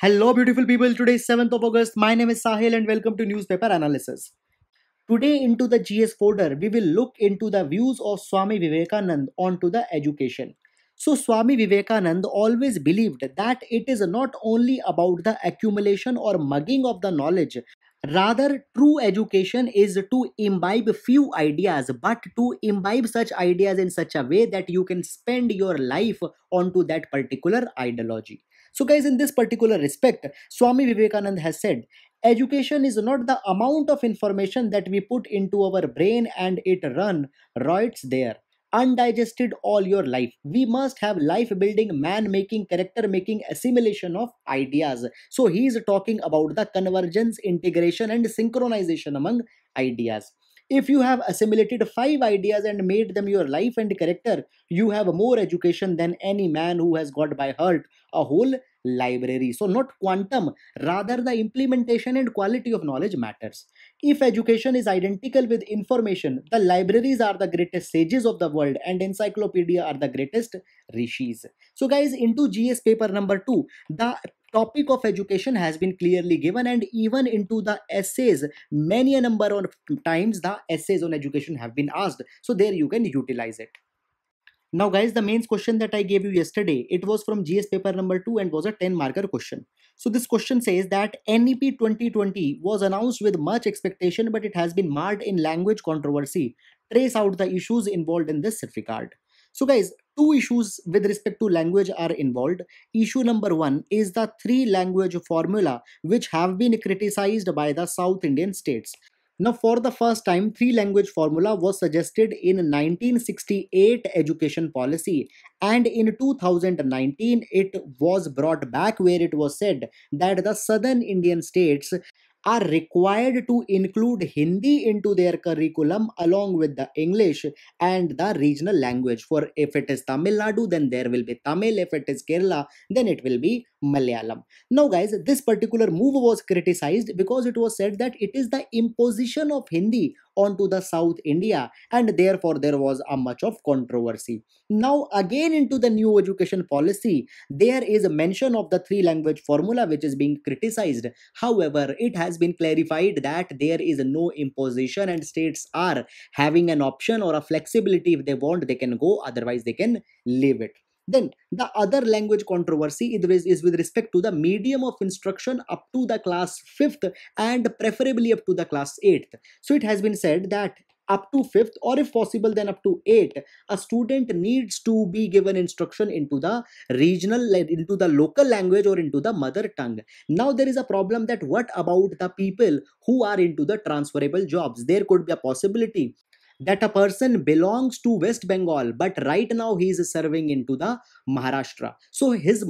Hello, beautiful people. Today is 7th of August. My name is Sahil and welcome to Newspaper Analysis. Today, into the GS folder, we will look into the views of Swami Vivekanand onto the education. So, Swami Vivekanand always believed that it is not only about the accumulation or mugging of the knowledge. Rather, true education is to imbibe few ideas, but to imbibe such ideas in such a way that you can spend your life onto that particular ideology. So, guys, in this particular respect, Swami Vivekanand has said, education is not the amount of information that we put into our brain and it rots there undigested all your life. We must have life building, man making, character making assimilation of ideas. So he is talking about the convergence, integration, and synchronization among ideas. If you have assimilated five ideas and made them your life and character, you have more education than any man who has got by heart a whole library. So, not quantum, rather, the implementation and quality of knowledge matters. If education is identical with information, the libraries are the greatest sages of the world and encyclopedia are the greatest rishis. So, guys, into GS paper number 2, the topic of education has been clearly given, and even into the essays, many a number of times the essays on education have been asked. So, there you can utilize it. Now, guys, the mains question that I gave you yesterday, it was from GS paper number 2 and was a 10 marker question. So, this question says that NEP 2020 was announced with much expectation, but it has been marred in language controversy. Trace out the issues involved in this regard. So, guys, two issues with respect to language are involved. Issue number one is the three language formula, which have been criticized by the South Indian states. Now, for the first time, three language formula was suggested in 1968 education policy, and in 2019 it was brought back where it was said that the southern Indian states are required to include Hindi into their curriculum along with the English and the regional language. For if it is Tamil Nadu, then there will be Tamil. If it is Kerala, then it will be Malayalam. Now, guys, this particular move was criticized because it was said that it is the imposition of Hindi onto the South India, and therefore there was a much of controversy. Now, again, into the new education policy, there is a mention of the three language formula which is being criticized. However, it has been clarified that there is no imposition and states are having an option or a flexibility. If they want, they can go, otherwise, they can leave it. Then the other language controversy is with respect to the medium of instruction up to the class 5th and preferably up to the class 8th. So it has been said that up to 5th, or if possible then up to 8th, a student needs to be given instruction into the regional, into the local language or into the mother tongue. Now there is a problem that what about the people who are into the transferable jobs? There could be a possibility that a person belongs to West Bengal, but right now he is serving into the Maharashtra. So his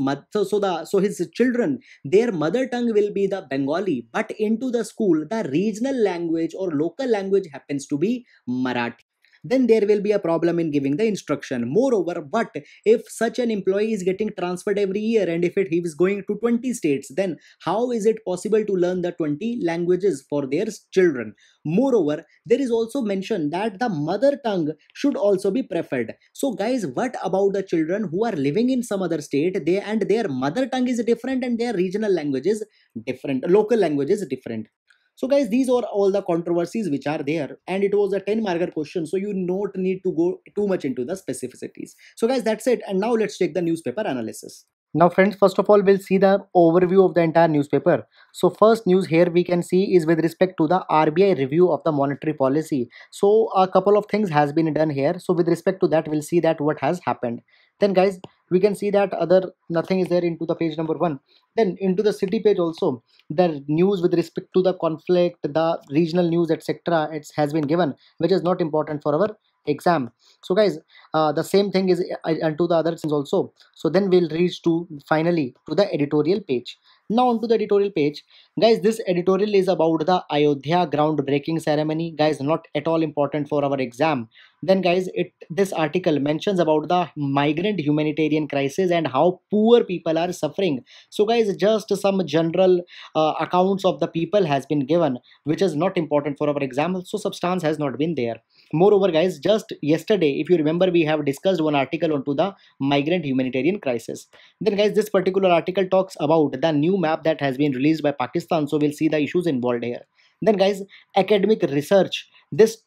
children, their mother tongue will be the Bengali, but into the school, the regional language or local language happens to be Marathi. Then there will be a problem in giving the instruction. Moreover, but if such an employee is getting transferred every year and if he is going to 20 states, then how is it possible to learn the 20 languages for their children? Moreover, there is also mentioned that the mother tongue should also be preferred. So, guys, what about the children who are living in some other state? They and their mother tongue is different and their regional language is different, local language is different. So, guys, these are all the controversies which are there, and it was a 10 marker question, so you don't need to go too much into the specificities. So, guys, that's it, and now let's take the newspaper analysis. Now, friends, first of all, we'll see the overview of the entire newspaper. So, first news here we can see is with respect to the RBI review of the monetary policy. So, a couple of things has been done here. So, with respect to that, we'll see that what has happened. Then, guys, we can see that other nothing is there into the page number 1. Then into the city page also, the news with respect to the conflict, the regional news, etc. It has been given, which is not important for our exam. So, guys, the same thing is and to the other things also. So then we'll reach to finally to the editorial page. Now onto the editorial page, guys. This editorial is about the Ayodhya groundbreaking ceremony, guys. Not at all important for our exam. Then, guys, this article mentions about the migrant humanitarian crisis and how poor people are suffering. So, guys, just some general accounts of the people has been given, which is not important for our exam. So substance has not been there. Moreover, guys, just yesterday, if you remember, we have discussed one article onto the migrant humanitarian crisis. Then, guys, this particular article talks about the new map that has been released by Pakistan. So we'll see the issues involved here. Then, guys, academic research. This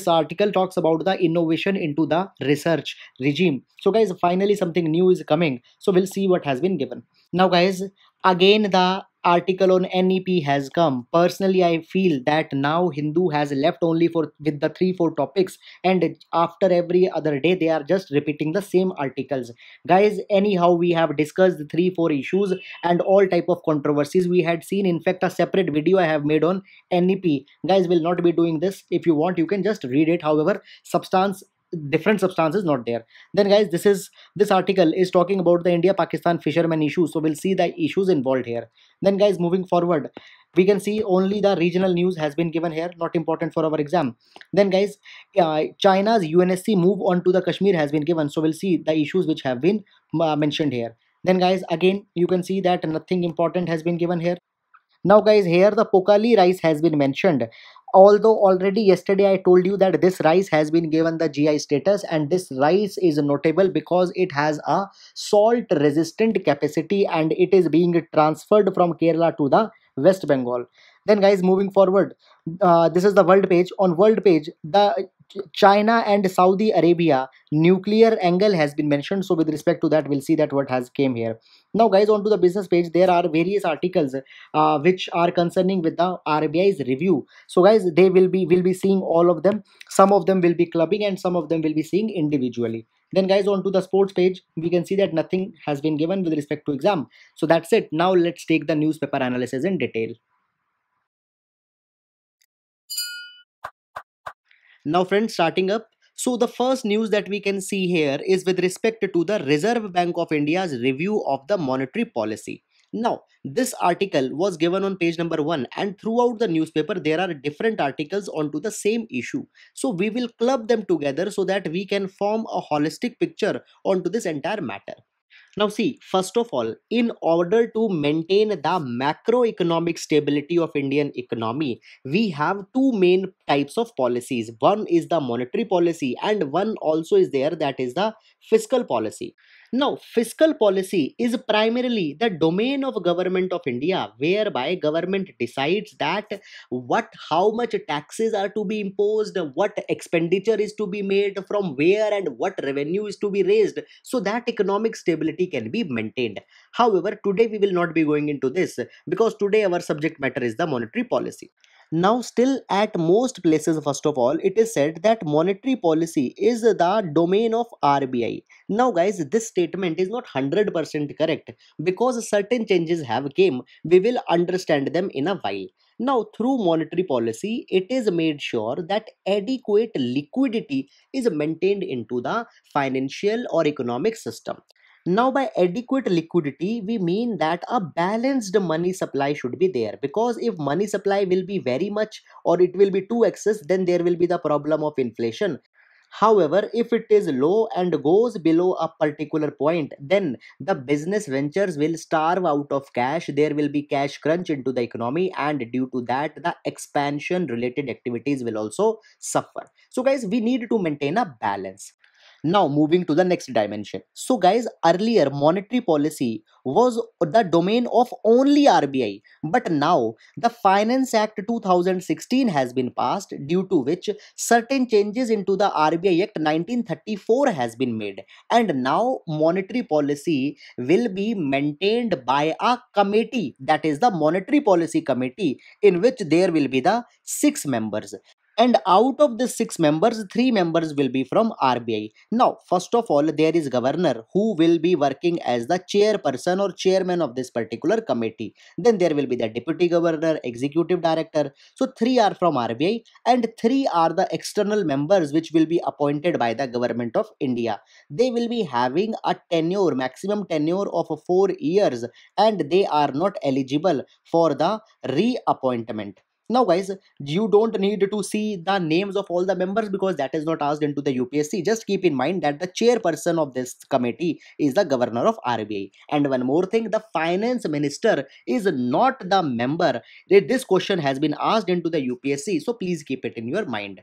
article talks about the innovation into the research regime. So, guys, finally something new is coming. So we'll see what has been given. Now, guys, again the article on NEP has come. Personally, I feel that now Hindu has left only for with the 3 4 topics, and after every other day they are just repeating the same articles. Guys, anyhow, we have discussed the 3 4 issues and all type of controversies we had seen. In fact, a separate video I have made on NEP. Guys, will not be doing this. If you want, you can just read it. However, substance different substance is not there. Then, guys, this article is talking about the India Pakistan fishermen issue, so we'll see the issues involved here. Then, guys, moving forward, we can see only the regional news has been given here, not important for our exam. Then, guys, China's UNSC move on to the Kashmir has been given, so we'll see the issues which have been mentioned here. Then, guys, again you can see that nothing important has been given here. Now, guys, here the Pokali rice has been mentioned. Although already yesterday I told you that this rice has been given the GI status, and this rice is notable because it has a salt resistant capacity and it is being transferred from Kerala to the West Bengal. Then, guys, moving forward, this is the world page. On world page, the China and Saudi Arabia nuclear angle has been mentioned. So with respect to that, we'll see that what has came here. Now, guys, on to the business page, there are various articles which are concerning with the RBI's review. So, guys, they will be seeing all of them. Some of them will be clubbing and some of them will be seeing individually. Then, guys, on to the sports page, we can see that nothing has been given with respect to exam. So that's it. Now let's take the newspaper analysis in detail. Now, friends, starting up. So, the first news that we can see here is with respect to the Reserve Bank of India's review of the monetary policy. Now, this article was given on page number 1, and throughout the newspaper, there are different articles onto the same issue. So, we will club them together so that we can form a holistic picture onto this entire matter. Now, see, first of all, in order to maintain the macroeconomic stability of Indian economy, we have two main types of policies. One is the monetary policy, and one also is there, that is the fiscal policy. Now, fiscal policy is primarily the domain of government of India, whereby government decides that how much taxes are to be imposed, what expenditure is to be made, from where, and what revenue is to be raised, so that economic stability can be maintained. However, today we will not be going into this because today our subject matter is the monetary policy. Now, still at most places, first of all, it is said that monetary policy is the domain of RBI. Now, guys, this statement is not 100% correct because certain changes have came. We will understand them in a while. Now, through monetary policy, it is made sure that adequate liquidity is maintained into the financial or economic system. Now, by adequate liquidity, we mean that a balanced money supply should be there, because if money supply will be very much or it will be too excess, then there will be the problem of inflation. However, if it is low and goes below a particular point, then the business ventures will starve out of cash. There will be cash crunch into the economy, and due to that, the expansion related activities will also suffer. So, guys, we need to maintain a balance. Now, moving to the next dimension. So, guys, earlier monetary policy was the domain of only RBI, but now the Finance Act 2016 has been passed, due to which certain changes into the RBI Act 1934 has been made, and now monetary policy will be maintained by a committee, that is the Monetary Policy Committee, in which there will be the 6 members, and out of the 6 members, 3 members will be from RBI. Now, first of all, there is governor who will be working as the chairperson or chairman of this particular committee. Then there will be the deputy governor, executive director. So 3 are from RBI, and 3 are the external members which will be appointed by the government of India. They will be having a tenure, maximum tenure of 4 years, and they are not eligible for the reappointment. Now, guys, you don't need to see the names of all the members because that is not asked into the UPSC. Just keep in mind that the chairperson of this committee is the governor of RBI. And one more thing, the finance minister is not the member. This question has been asked into the UPSC, so please keep it in your mind.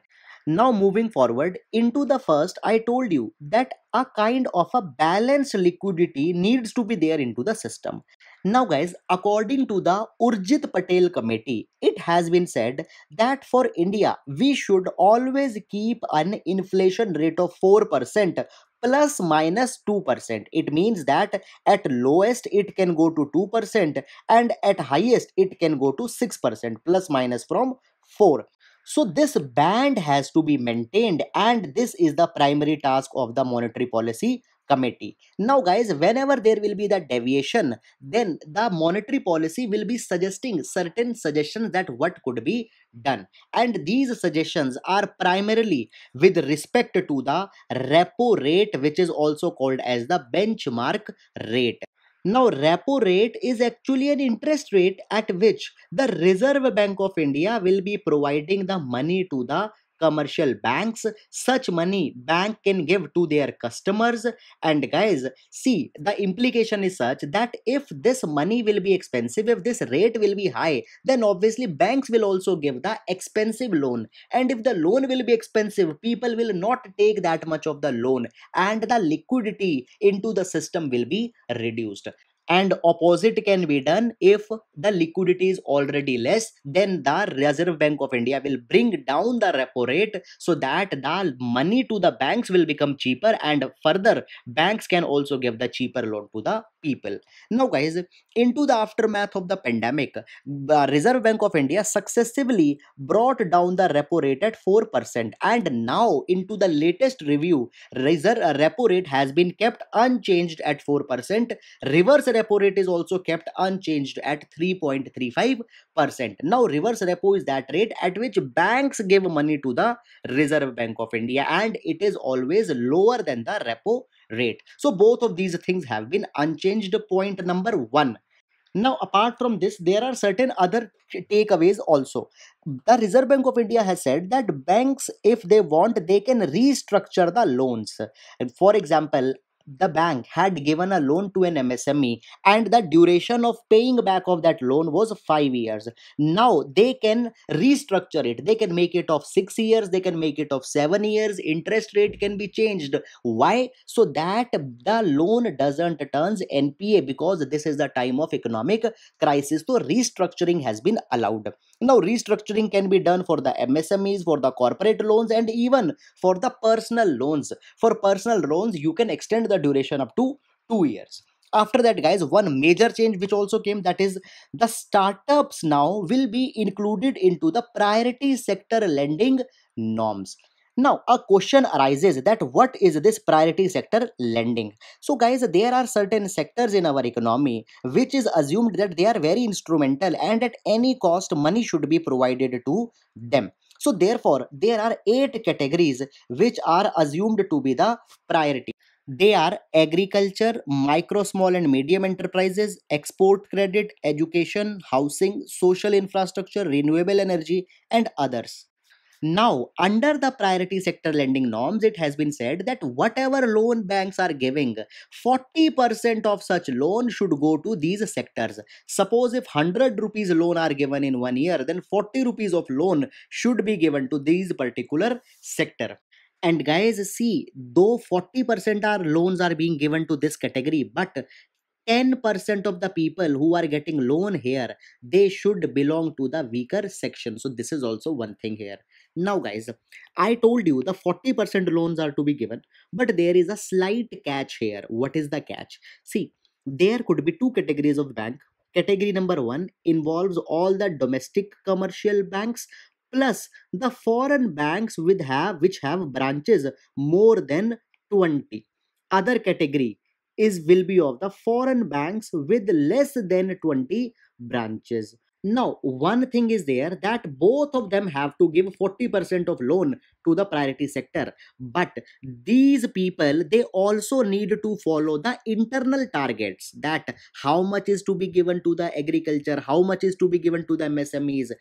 Now, moving forward into the first, I told you that a kind of a balanced liquidity needs to be there into the system. Now, guys, according to the Urjit Patel committee, it has been said that for India, we should always keep an inflation rate of 4% plus minus 2%. It means that at lowest it can go to 2% and at highest it can go to 6% plus minus from 4. So this band has to be maintained, and this is the primary task of the monetary policy committee. Now, guys, whenever there will be the deviation, then the monetary policy will be suggesting certain suggestions that what could be done. And these suggestions are primarily with respect to the repo rate, which is also called as the benchmark rate. Now, repo rate is actually an interest rate at which the Reserve Bank of India will be providing the money to the commercial banks. Such money bank can give to their customers. And guys, see, the implication is such that if this money will be expensive, if this rate will be high, then obviously banks will also give the expensive loan. And if the loan will be expensive, people will not take that much of the loan, and the liquidity into the system will be reduced. And opposite can be done. If the liquidity is already less, then the Reserve Bank of India will bring down the repo rate so that the money to the banks will become cheaper, and further banks can also give the cheaper loan to the people. Now, guys, into the aftermath of the pandemic, the Reserve Bank of India successively brought down the repo rate at 4%, and now into the latest review, repo rate has been kept unchanged at 4%. Reverse repo rate is also kept unchanged at 3.35%. Now, reverse repo is that rate at which banks give money to the Reserve Bank of India, and it is always lower than the repo rate. So, both of these things have been unchanged. Point number one. Now, apart from this, there are certain other takeaways also. The Reserve Bank of India has said that banks, if they want, they can restructure the loans. For example, the bank had given a loan to an MSME, and the duration of paying back of that loan was 5 years. Now they can restructure it. They can make it of 6 years, they can make it of 7 years. Interest rate can be changed. Why? So that the loan doesn't turns NPA, because this is the time of economic crisis. So restructuring has been allowed. Now restructuring can be done for the MSMEs, for the corporate loans, and even for the personal loans. For personal loans, you can extend the duration up to 2 years. After that, guys, one major change which also came, that is the startups now will be included into the priority sector lending norms. Now, a question arises that what is this priority sector lending? So, guys, there are certain sectors in our economy which is assumed that they are very instrumental, and at any cost money should be provided to them. So, therefore, there are 8 categories which are assumed to be the priority. They are agriculture, micro, small, and medium enterprises, export credit, education, housing, social infrastructure, renewable energy, and others. Now, under the priority sector lending norms, it has been said that whatever loan banks are giving, 40% of such loan should go to these sectors. Suppose if 100 rupees loan are given in 1 year, then 40 rupees of loan should be given to these particular sector. And guys, see, though 40% are loans are being given to this category, but 10% of the people who are getting loan here, they should belong to the weaker section. So this is also one thing here. Now, guys, I told you the 40% loans are to be given, but there is a slight catch here. What is the catch? See, there could be two categories of bank. Category number one involves all the domestic commercial banks plus the foreign banks which have branches more than 20. Other category is will be of the foreign banks with less than 20 branches. Now, one thing is there that both of them have to give 40% of loan to the priority sector. But these people, they also need to follow the internal targets, that how much is to be given to the agriculture, how much is to be given to the MSMEs.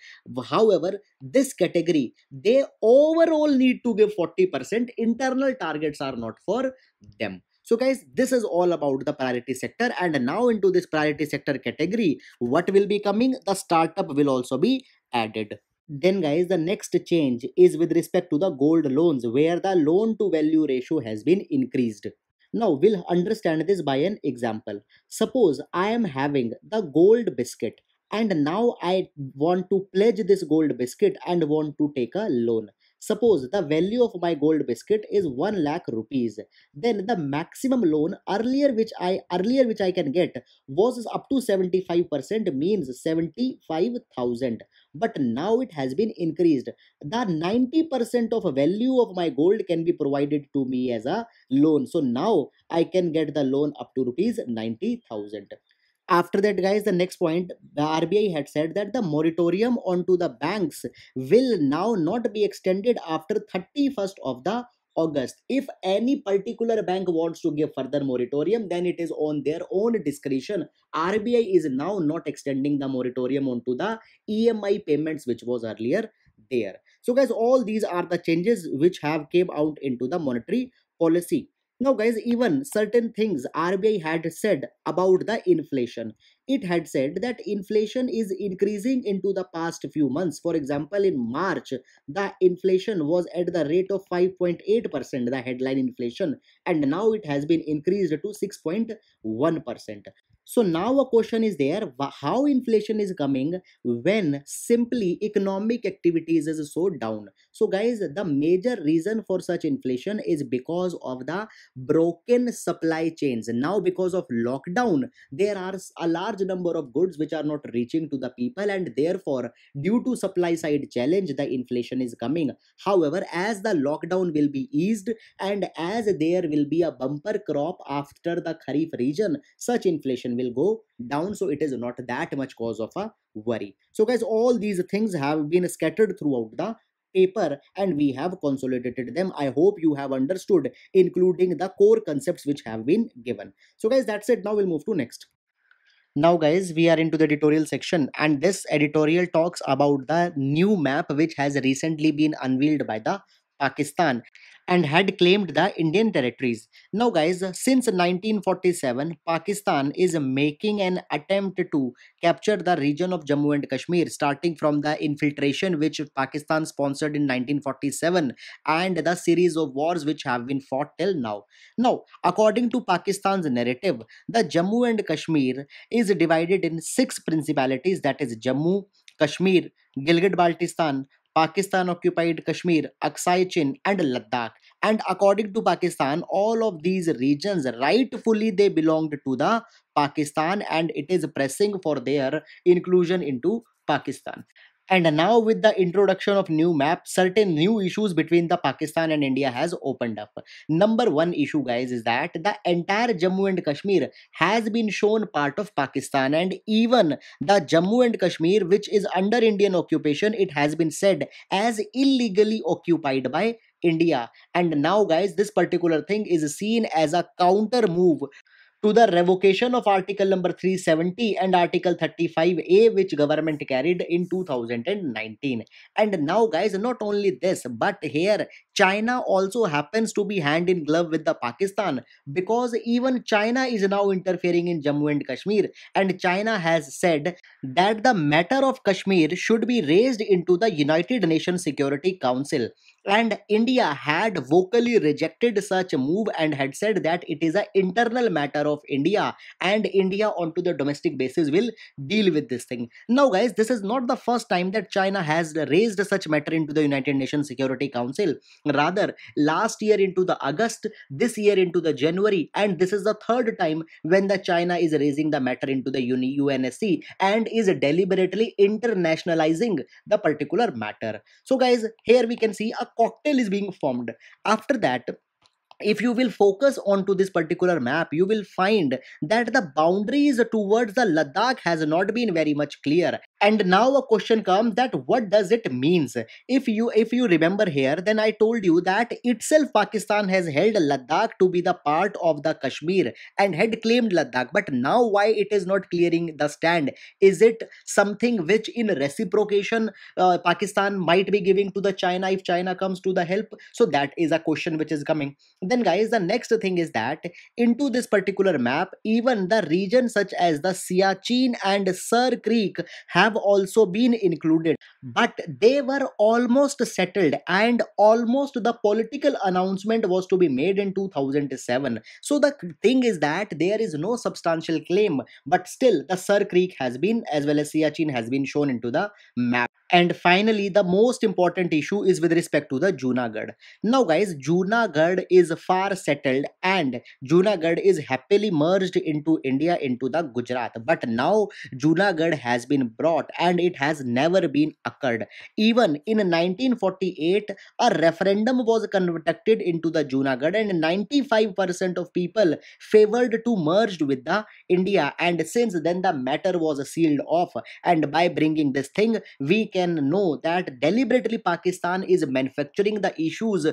However, this category, they overall need to give 40%. Internal targets are not for them. So, guys, this is all about the priority sector. And now into this priority sector category, what will be coming? The startup will also be added. Then guys, the next change is with respect to the gold loans, where the loan to value ratio has been increased. Now we'll understand this by an example. Suppose I am having the gold biscuit and now I want to pledge this gold biscuit and want to take a loan. Suppose the value of my gold biscuit is 1 lakh rupees. Then the maximum loan earlier which I can get was up to 75%, means 75,000. But now it has been increased. The 90% of value of my gold can be provided to me as a loan. So now I can get the loan up to rupees 90,000. After that guys, the next point, the RBI had said that the moratorium onto the banks will now not be extended after 31st of the August. If any particular bank wants to give further moratorium, then it is on their own discretion. RBI is now not extending the moratorium onto the EMI payments which was earlier there. So guys, all these are the changes which have came out into the monetary policy. Now guys, even certain things RBI had said about the inflation. It had said that inflation is increasing into the past few months. For example, in March, the inflation was at the rate of 5.8%, the headline inflation, and now it has been increased to 6.1%. So now a question is there, how inflation is coming when simply economic activities is so down. So guys, the major reason for such inflation is because of the broken supply chains. Now because of lockdown, there are a large number of goods which are not reaching to the people, and therefore due to supply side challenge, the inflation is coming. However, as the lockdown will be eased and as there will be a bumper crop after the kharif region, such inflation will go down. So it is not that much cause of a worry. So guys, all these things have been scattered throughout the paper and we have consolidated them. I hope you have understood, including the core concepts which have been given. So guys, that's it. Now we'll move to next. Now guys, we are into the editorial section, and this editorial talks about the new map which has recently been unveiled by the Pakistan and had claimed the Indian territories. Now guys, since 1947, Pakistan is making an attempt to capture the region of Jammu and Kashmir, starting from the infiltration which Pakistan sponsored in 1947 and the series of wars which have been fought till now. Now, according to Pakistan's narrative, the Jammu and Kashmir is divided in six principalities, that is Jammu, Kashmir, Gilgit Baltistan, Pakistan occupied Kashmir, Aksai Chin, and Ladakh. And according to Pakistan, all of these regions rightfully they belonged to the Pakistan and it is pressing for their inclusion into Pakistan. And now with the introduction of new map, certain new issues between the Pakistan and India has opened up. Number one issue guys is that the entire Jammu and Kashmir has been shown part of Pakistan, and even the Jammu and Kashmir which is under Indian occupation, it has been said as illegally occupied by India. And now guys, this particular thing is seen as a counter move to the revocation of article number 370 and article 35A which government carried in 2019. And now guys, not only this, but here China also happens to be hand in glove with the Pakistan, because even China is now interfering in Jammu and Kashmir, and China has said that the matter of Kashmir should be raised into the United Nations Security Council. And India had vocally rejected such a move and had said that it is an internal matter of India and India onto the domestic basis will deal with this thing. Now guys, this is not the first time that China has raised such matter into the United Nations Security Council. Rather, last year into the August, this year into the January, and this is the third time when the China is raising the matter into the UNSC and is deliberately internationalizing the particular matter. So guys, here we can see a cocktail is being formed. After that, if you will focus onto this particular map, you will find that the boundaries towards the Ladakh has not been very much clear. And now a question comes that what does it means? If you remember here, then I told you that itself Pakistan has held Ladakh to be the part of the Kashmir and had claimed Ladakh. But now why it is not clearing the stand? Is it something which in reciprocation Pakistan might be giving to the China if China comes to the help? So that is a question which is coming. Then guys, the next thing is that into this particular map, even the regions such as the Siachen and Sir Creek have also been included, but they were almost settled and almost the political announcement was to be made in 2007. So the thing is that there is no substantial claim, but still the Sir Creek has been as well as Siachen has been shown into the map. And finally, the most important issue is with respect to the Junagadh. Now, guys, Junagadh is far settled and Junagadh is happily merged into India, into the Gujarat. But now Junagadh has been brought and it has never been occurred. Even in 1948, a referendum was conducted into the Junagadh and 95% of people favored to merge with the India. And since then, the matter was sealed off. And by bringing this thing, we can know that deliberately Pakistan is manufacturing the issues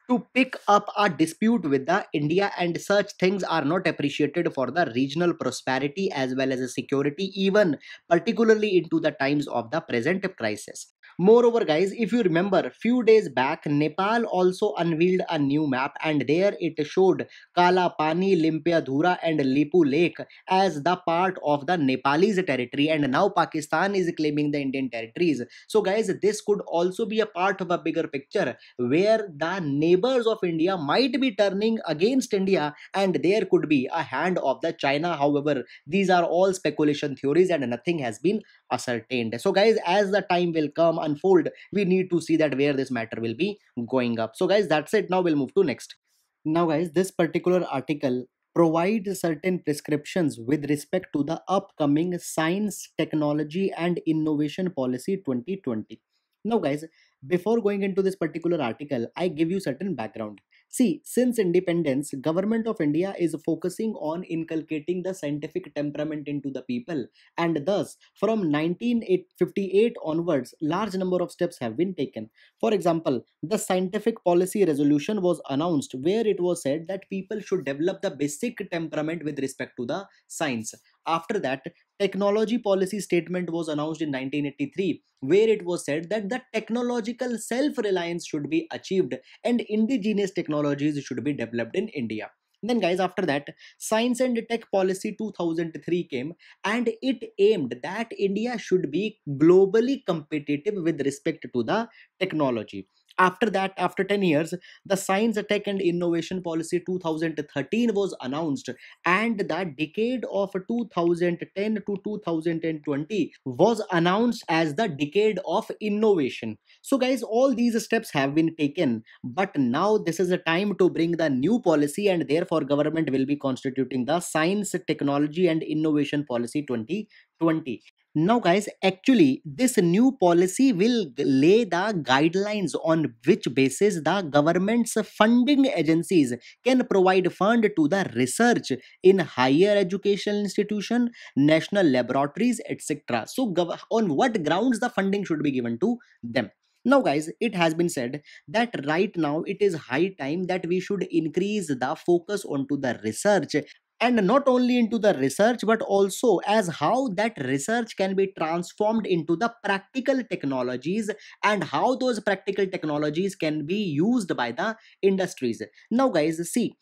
to pick up a dispute with the India, and such things are not appreciated for the regional prosperity as well as the security, even particularly into the times of the present crisis. Moreover, guys, if you remember, few days back, Nepal also unveiled a new map, and there it showed Kala Pani, Limpiadhura, and Lipu Lake as the part of the Nepalese territory, and now Pakistan is claiming the Indian territories. So, guys, this could also be a part of a bigger picture where the neighbors of India might be turning against India and there could be a hand of the China. However, these are all speculation theories and nothing has been ascertained. So, guys, as the time will come unfold, we need to see that where this matter will be going up. So, guys, that's it. Now we'll move to next. Now, guys, this particular article provides certain prescriptions with respect to the upcoming Science, Technology and Innovation Policy 2020. Now, guys, before going into this particular article, I give you certain background. See, since independence, Government of India is focusing on inculcating the scientific temperament into the people, and thus from 1958 onwards, large number of steps have been taken. For example, the scientific policy resolution was announced where it was said that people should develop the basic temperament with respect to the science. After that, technology policy statement was announced in 1983 where it was said that the technological self-reliance should be achieved and indigenous technologies should be developed in India. Then, guys, after that, Science and Tech Policy 2003 came and it aimed that India should be globally competitive with respect to the technology. After that, after 10 years, the Science, Tech and Innovation Policy 2013 was announced, and the decade of 2010 to 2020 was announced as the decade of innovation. So, guys, all these steps have been taken, but now this is a time to bring the new policy, and therefore, government will be constituting the Science, Technology, and Innovation Policy 2020. Now, guys, actually, this new policy will lay the guidelines on which basis the government's funding agencies can provide fund to the research in higher education institution, national laboratories, etc. So, on what grounds the funding should be given to them? Now, guys, it has been said that right now it is high time that we should increase the focus onto the research, and not only into the research but also as how that research can be transformed into the practical technologies and how those practical technologies can be used by the industries. Now, guys, see,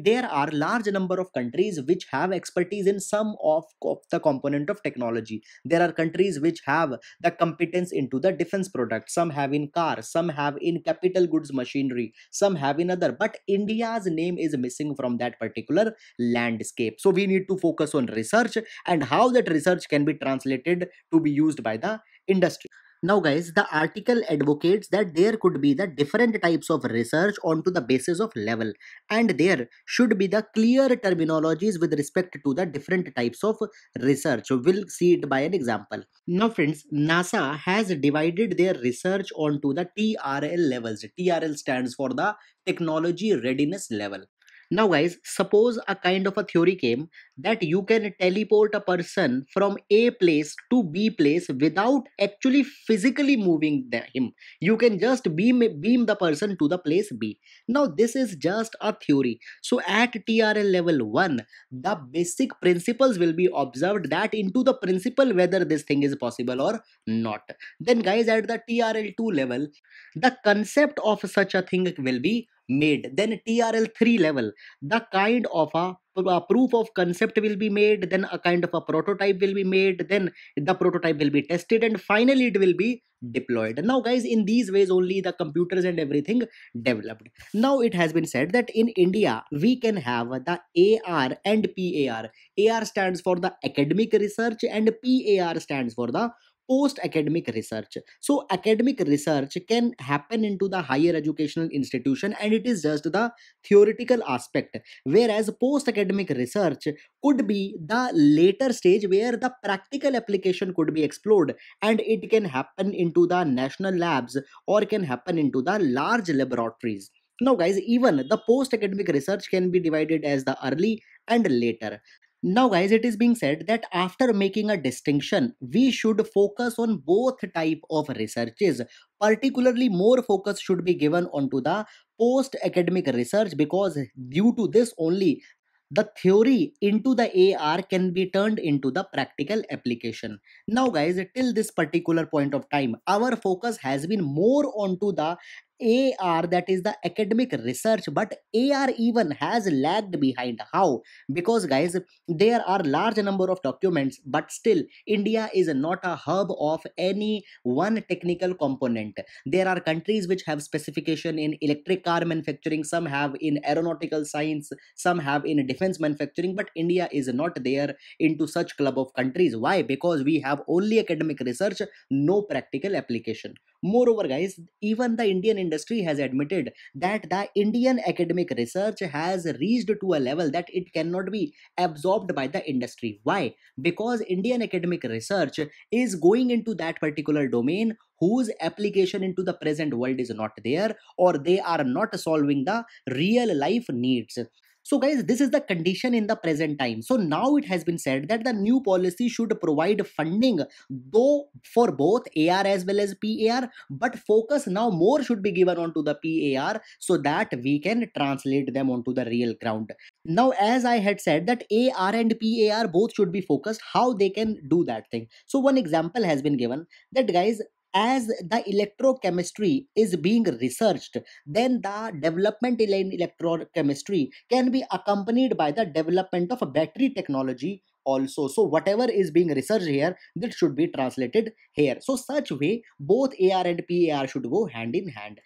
there are large number of countries which have expertise in some of the component of technology. There are countries which have the competence into the defense product, some have in cars, some have in capital goods machinery, some have in other, but India's name is missing from that particular landscape. So we need to focus on research and how that research can be translated to be used by the industry. Now, guys, the article advocates that there could be the different types of research onto the basis of level, and there should be the clear terminologies with respect to the different types of research. We'll see it by an example. Now, friends, NASA has divided their research onto the TRL levels. TRL stands for the technology readiness level. Now, guys, suppose a kind of a theory came that you can teleport a person from A place to B place without actually physically moving him. You can just beam the person to the place B. Now, this is just a theory. So, at TRL level 1, the basic principles will be observed, that into the principle whether this thing is possible or not. Then, guys, at the TRL 2 level, the concept of such a thing will be made. Then TRL 3 level, the kind of a proof of concept will be made, then a kind of a prototype will be made, then the prototype will be tested, and finally it will be deployed. Now guys, in these ways only the computers and everything developed. Now it has been said that in India we can have the AR and PAR. AR stands for the academic research and PAR stands for the post academic research. So academic research can happen into the higher educational institution and it is just the theoretical aspect, whereas post academic research could be the later stage where the practical application could be explored, and it can happen into the national labs or can happen into the large laboratories. Now guys, even the post academic research can be divided as the early and later. Now guys, it is being said that after making a distinction, we should focus on both type of researches. Particularly more focus should be given onto the post academic research, because due to this only the theory into the AR can be turned into the practical application. Now guys, till this particular point of time, our focus has been more onto the AR, that is the academic research, but AR even has lagged behind. How? Because guys, there are large number of documents, but still India is not a hub of any one technical component. There are countries which have specification in electric car manufacturing, some have in aeronautical science, some have in defense manufacturing, but India is not there into such club of countries. Why? Because we have only academic research, no practical application. Moreover guys, even the Indian industry has admitted that the Indian academic research has reached to a level that it cannot be absorbed by the industry. Why? Because Indian academic research is going into that particular domain whose application into the present world is not there, or they are not solving the real life needs. So guys, this is the condition in the present time. So now it has been said that the new policy should provide funding though for both AR as well as PAR, but focus now more should be given onto the PAR so that we can translate them onto the real ground. Now as I had said that AR and PAR both should be focused, how they can do that thing. So one example has been given that guys, as the electrochemistry is being researched, then the development in electrochemistry can be accompanied by the development of a battery technology also. So whatever is being researched here, that should be translated here. So such way both AR and PAR should go hand in hand.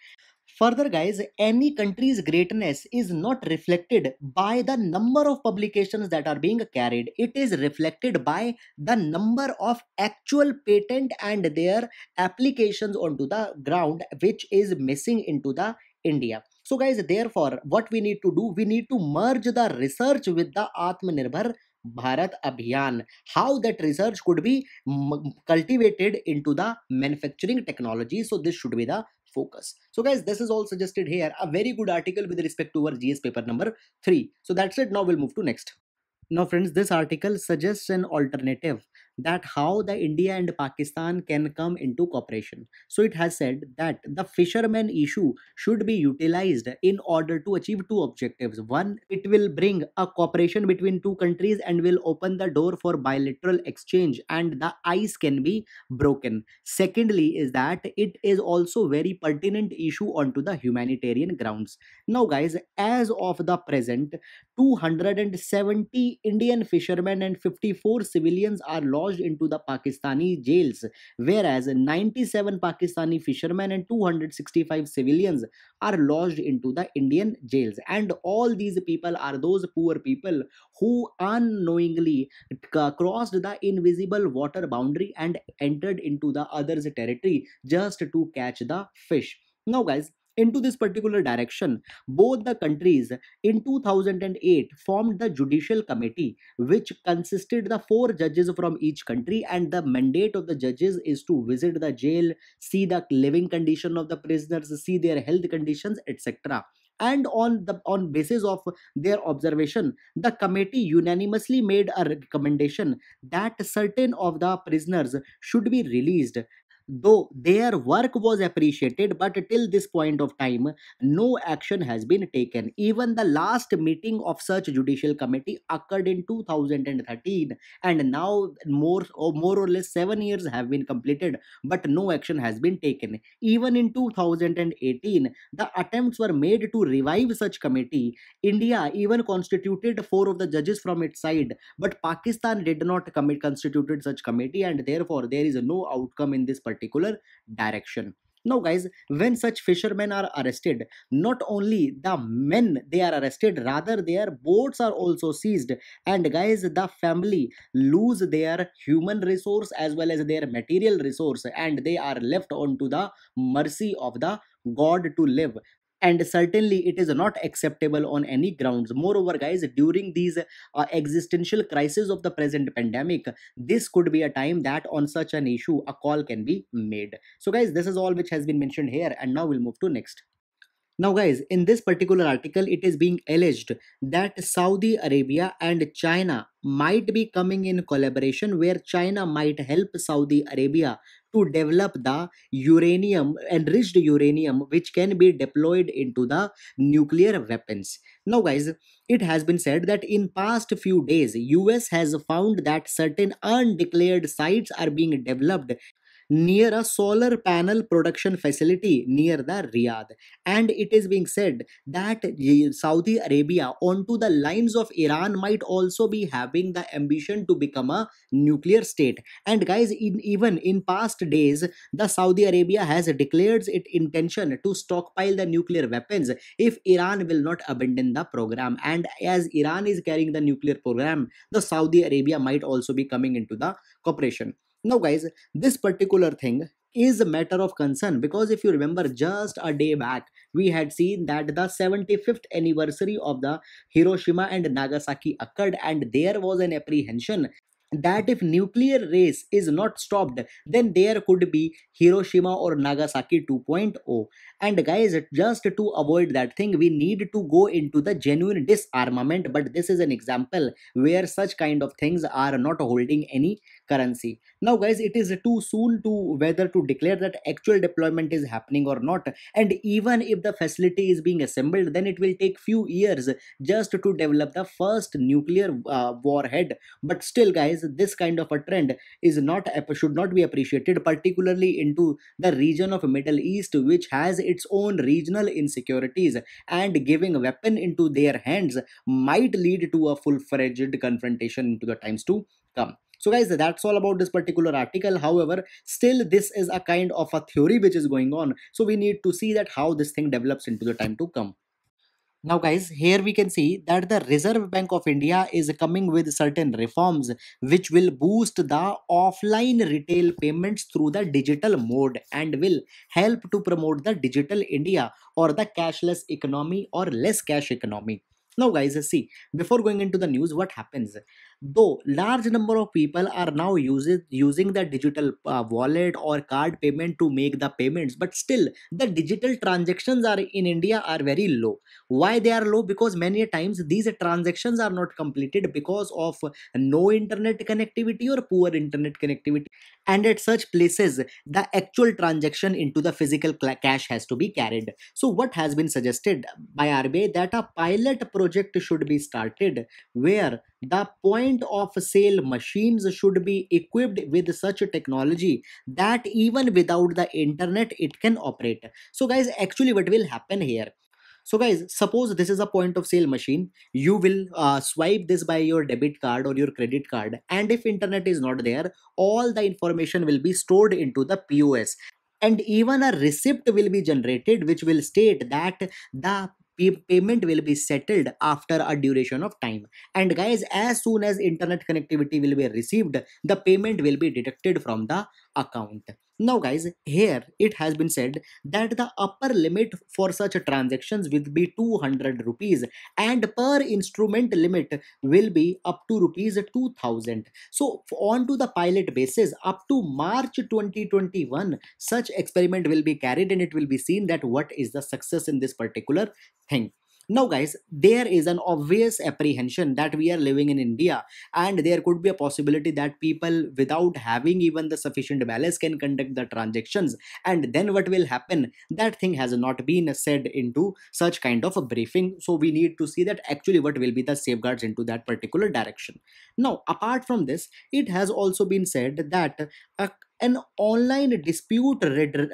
Further, guys, any country's greatness is not reflected by the number of publications that are being carried. It is reflected by the number of actual patent and their applications onto the ground, which is missing into the India. So, guys, therefore, what we need to do, we need to merge the research with the Atmanirbhar Bharat Abhiyan. How that research could be cultivated into the manufacturing technology. So, this should be the focus. So guys, this is all suggested here, a very good article with respect to our GS paper number 3. So that's it. Now we'll move to next. Now friends, this article suggests an alternative, that how the India and Pakistan can come into cooperation. So it has said that the fishermen issue should be utilized in order to achieve two objectives. One, it will bring a cooperation between two countries and will open the door for bilateral exchange and the ice can be broken. Secondly is that it is also very pertinent issue onto the humanitarian grounds. Now guys, as of the present, 270 Indian fishermen and 54 civilians are lodged into the Pakistani jails, whereas 97 Pakistani fishermen and 265 civilians are lodged into the Indian jails. And all these people are those poor people who unknowingly crossed the invisible water boundary and entered into the other's territory just to catch the fish. Now, guys, into this particular direction, both the countries in 2008 formed the Judicial Committee, which consisted the four judges from each country, and the mandate of the judges is to visit the jail, see the living condition of the prisoners, see their health conditions, etc. And on basis of their observation, the committee unanimously made a recommendation that certain of the prisoners should be released. though their work was appreciated, but till this point of time, no action has been taken. Even the last meeting of such judicial committee occurred in 2013, and now more or less 7 years have been completed, but no action has been taken. Even in 2018, the attempts were made to revive such committee. India even constituted four of the judges from its side, but Pakistan did not constituted such committee, and therefore there is no outcome in this particular direction. Now, guys, when such fishermen are arrested, not only the men they are arrested, rather their boats are also seized, and guys, the family lose their human resource as well as their material resource, and they are left onto the mercy of the God to live. And certainly it is not acceptable on any grounds. Moreover, guys, during these existential crisis of the present pandemic, this could be a time that on such an issue a call can be made. So guys, this is all which has been mentioned here, and now we'll move to next. Now, guys, in this particular article, it is being alleged that Saudi Arabia and China might be coming in collaboration, where China might help Saudi Arabia to develop the uranium, enriched uranium, which can be deployed into the nuclear weapons. Now, guys, it has been said that in past few days, US has found that certain undeclared sites are being developed near a solar panel production facility near the Riyadh. And it is being said that Saudi Arabia, onto the lines of Iran, might also be having the ambition to become a nuclear state. And guys, even in past days, the Saudi Arabia has declared its intention to stockpile the nuclear weapons if Iran will not abandon the program. And as Iran is carrying the nuclear program, the Saudi Arabia might also be coming into the cooperation. Now, guys, this particular thing is a matter of concern, because if you remember, just a day back we had seen that the 75th anniversary of the Hiroshima and Nagasaki occurred, and there was an apprehension that if nuclear race is not stopped, then there could be Hiroshima or Nagasaki 2.0. And guys, just to avoid that thing, we need to go into the genuine disarmament, but this is an example where such kind of things are not holding any currency. Now, guys, it is too soon to whether to declare that actual deployment is happening or not, and even if the facility is being assembled, then it will take few years just to develop the first nuclear warhead. But still, guys, this kind of a trend is not should not be appreciated, particularly into the region of Middle East, which has its own regional insecurities, and giving a weapon into their hands might lead to a full-fledged confrontation into the times to come. So guys, that's all about this particular article. However, still this is a kind of a theory which is going on, so we need to see that how this thing develops into the time to come. Now, guys, here we can see that the Reserve Bank of India is coming with certain reforms which will boost the offline retail payments through the digital mode, and will help to promote the digital India, or the cashless economy, or less cash economy. Now, guys, see, before going into the news, what happens? Though large number of people are now using the digital wallet or card payment to make the payments, but still the digital transactions are in India are very low. Why they are low? Because many times these transactions are not completed because of no internet connectivity or poor internet connectivity, and at such places the actual transaction into the physical cash has to be carried. So what has been suggested by RBI, that a pilot project should be started, where the point of sale machines should be equipped with such a technology that even without the internet it can operate. So guys, actually what will happen here? So guys, suppose this is a point of sale machine. You will swipe this by your debit card or your credit card, and if internet is not there, all the information will be stored into the POS, and even a receipt will be generated which will state that the payment will be settled after a duration of time. And guys, as soon as internet connectivity will be received, the payment will be deducted from the account. Now, guys, here it has been said that the upper limit for such transactions will be 200 rupees, and per instrument limit will be up to rupees 2000. So on to the pilot basis, up to March 2021, such experiment will be carried, and it will be seen that what is the success in this particular thing. Now guys, there is an obvious apprehension that we are living in India, and there could be a possibility that people without having even the sufficient balance can conduct the transactions, and then what will happen? That thing has not been said into such kind of a briefing, so we need to see that actually what will be the safeguards into that particular direction. Now apart from this, it has also been said that a an online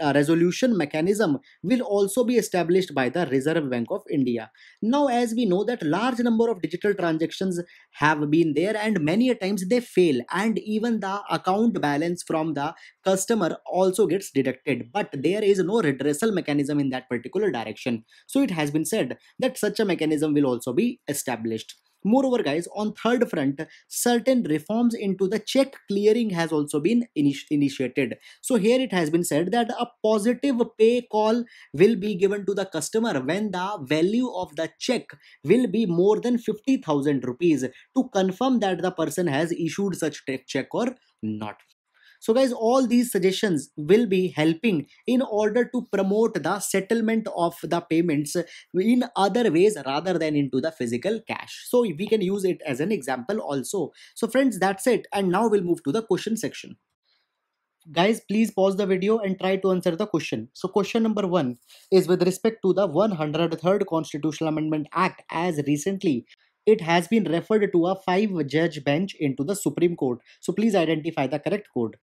resolution mechanism will also be established by the Reserve Bank of India. Now, as we know that large number of digital transactions have been there, and many a times they fail, and even the account balance from the customer also gets deducted, but there is no redressal mechanism in that particular direction. So it has been said that such a mechanism will also be established. Moreover guys, on third front, certain reforms into the check clearing has also been initiated. So here it has been said that a positive pay call will be given to the customer when the value of the check will be more than 50,000 rupees, to confirm that the person has issued such check or not. So guys, all these suggestions will be helping in order to promote the settlement of the payments in other ways rather than into the physical cash. So we can use it as an example also. So friends, that's it, and now we'll move to the question section. Guys, please pause the video and try to answer the question. So question number 1 is with respect to the 103rd Constitutional Amendment Act, as recently it has been referred to a 5-judge bench into the Supreme Court. So please identify the correct code.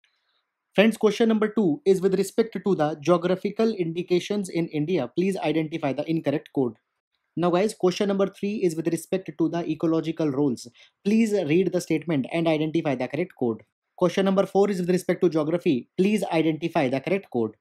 Friends, question number 2 is with respect to the geographical indications in India. Please identify the incorrect code. Now guys, question number 3 is with respect to the ecological roles. Please read the statement and identify the correct code. Question number 4 is with respect to geography. Please identify the correct code.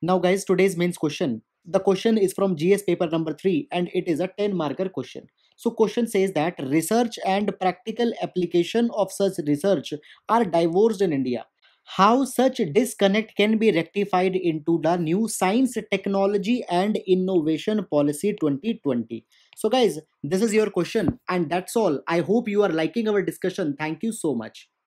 Now guys, today's main question. The question is from GS paper number 3, and it is a 10 marker question. So question says that research and practical application of such research are divorced in India. How such disconnect can be rectified into the new Science, Technology and Innovation Policy 2020. So guys, this is your question, and that's all. I hope you are liking our discussion. Thank you so much.